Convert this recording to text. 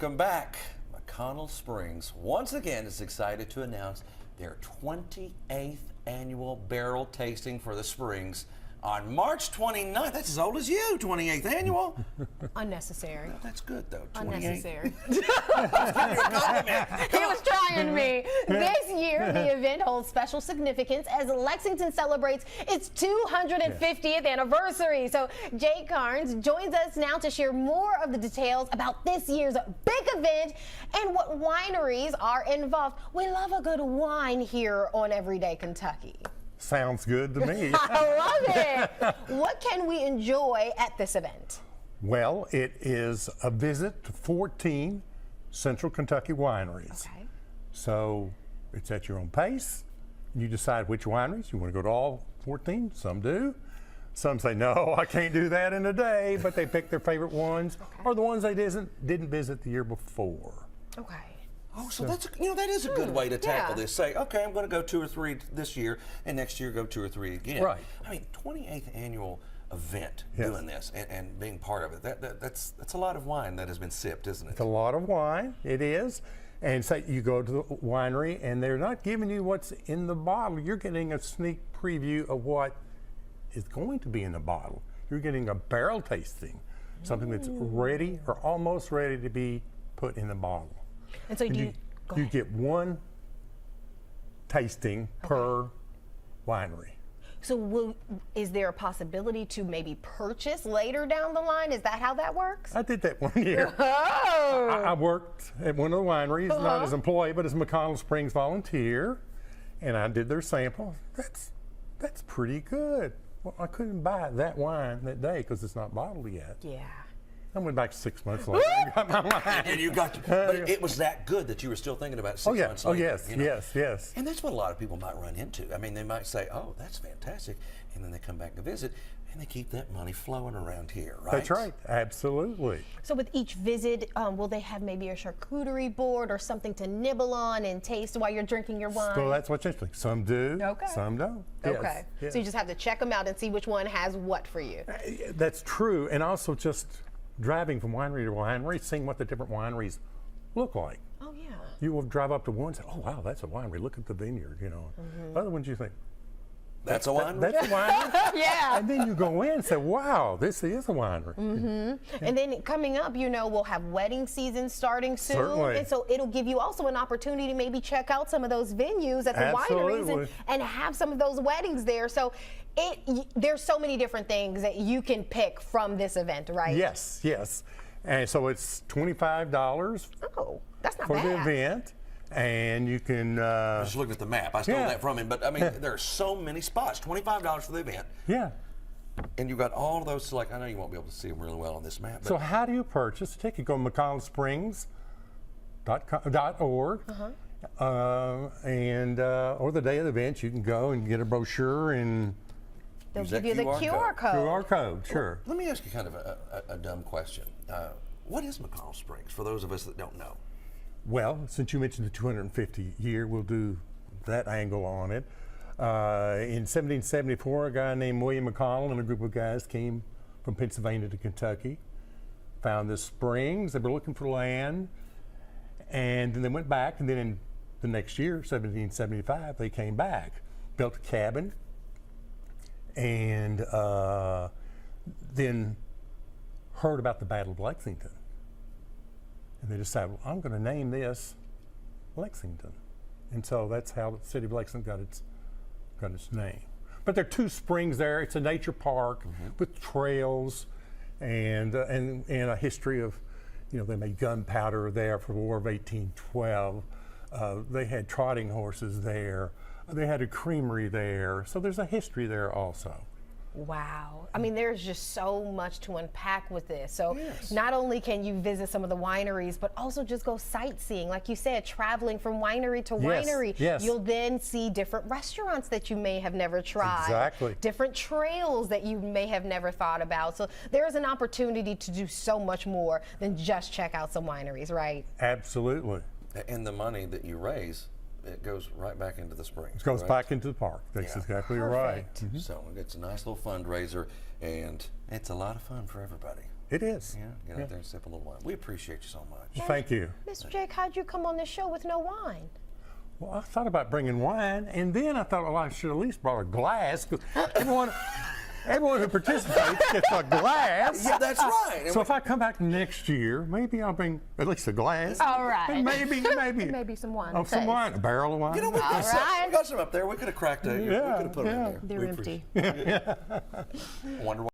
Welcome back. McConnell Springs once again is excited to announce their 28th annual barrel tasting for the Springs on March 29th. That's as old as you, 28th annual. Unnecessary. Well, that's good, though. 28. Unnecessary. He He was trying me. This year, the event holds special significance as Lexington celebrates its 250th anniversary. So Jay Karnes joins us now to share more of the details about this year's big event and what wineries are involved. We love a good wine here on Everyday Kentucky. Sounds good to me. I love it. What can we enjoy at this event? Well, it is a visit to 14 Central Kentucky wineries. Okay. So it's at your own pace. You decide which wineries. You want to go to all 14? Some do. Some say, no, I can't do that in a day, but they pick their favorite ones or the ones they didn't visit the year before. Okay. Oh, so that's that is a good way to tackle this. Say, okay, I'm going to go 2 or 3 this year, and next year go 2 or 3 again. Right. I mean, 28th annual event doing this and being part of it. That's a lot of wine that has been sipped, isn't it? It's a lot of wine. It is. And say you go to the winery, and they're not giving you what's in the bottle. You're getting a sneak preview of what is going to be in the bottle. You're getting a barrel tasting, something that's ready or almost ready to be put in the bottle. And so You get one tasting per winery. So is there a possibility to maybe purchase later down the line? Is that how that works? I did that one year. Oh! I worked at one of the wineries, not as employee, but as McConnell Springs volunteer, and I did their sample. That's pretty good. Well, I couldn't buy that wine that day because it's not bottled yet. Yeah. I went back 6 months later and got my wine. And you got, but it was that good that you were still thinking about it 6 months later. Yes, yes. And that's what a lot of people might run into. I mean, they might say, oh, that's fantastic. And then they come back to visit and they keep that money flowing around here, right? That's right, absolutely. So with each visit, will they have maybe a charcuterie board or something to nibble on and taste while you're drinking your wine? So that's what's interesting. Some do, Okay. some don't. Okay. Yes. So you just have to check them out and see which one has what for you. That's true, and also just driving from winery to winery, seeing what the different wineries look like. Oh, yeah. You will drive up to one and say, oh, wow, that's a winery. Look at the vineyard, you know. Other ones you think, That's a winery? that's a winery? Yeah. And then you go in and say, wow, this is a winery. And then coming up, we'll have wedding season starting soon. Certainly. And so it'll give you also an opportunity to maybe check out some of those venues at the wineries Absolutely. and have some of those weddings there. So there's so many different things that you can pick from this event, right? Yes, yes. And so it's $25 Oh, that's not for bad. the event. And you can, I was just looking at the map. I stole Yeah. that from him. But, I mean, there are so many spots. $25 for the event. yeah. And you've got all of those select. I know you won't be able to see them really well on this map. But So how do you purchase a ticket? Go to McConnellsprings.org. Or the day of the event, you can go and get a brochure and They'll Use give that you the QR QR code. QR code, sure. let me ask you kind of a dumb question. What is McConnell Springs for those of us that don't know? Well, since you mentioned the 250 year, we'll do that angle on it. In 1774, a guy named William McConnell and a group of guys came from Pennsylvania to Kentucky, found the springs. They were looking for land, and then they went back. And then in the next year, 1775, they came back, built a cabin, and then heard about the Battle of Lexington. And they decided, well, I'm going to name this Lexington. And so that's how the city of Lexington got its name. But there are 2 springs there. It's a nature park with trails and a history of, they made gunpowder there for the War of 1812. They had trotting horses there. They had a creamery there. So there's a history there also. Wow. I mean, there's just so much to unpack with this. So Yes. not only can you visit some of the wineries, but also just go sightseeing. Like you said, traveling from winery to winery. yes. You'll then see different restaurants that you may have never tried. Exactly. Different trails that you may have never thought about. So there's an opportunity to do so much more than just check out some wineries, right? Absolutely. And the money that you raise, it goes right back into the springs. It goes correct? back into the park. That's Yeah. exactly right. Perfect. So it's a nice little fundraiser, and it's a lot of fun for everybody. It is. Yeah, get out there and sip a little wine. We appreciate you so much. Well, thank you. Mr. Jake, how'd you come on this show with no wine? Well, I thought about bringing wine, and then I thought, well, I should at least brought a glass. 'Cause everyone who participates gets a glass. Yeah, that's right. So if I come back next year, maybe I'll bring at least a glass. All right. And maybe Maybe some wine. oh, some wine, a barrel of wine. You know, we got, right. we got some up there. We could have cracked it. We could have put them in there. They're We empty. appreciate- I wonder why.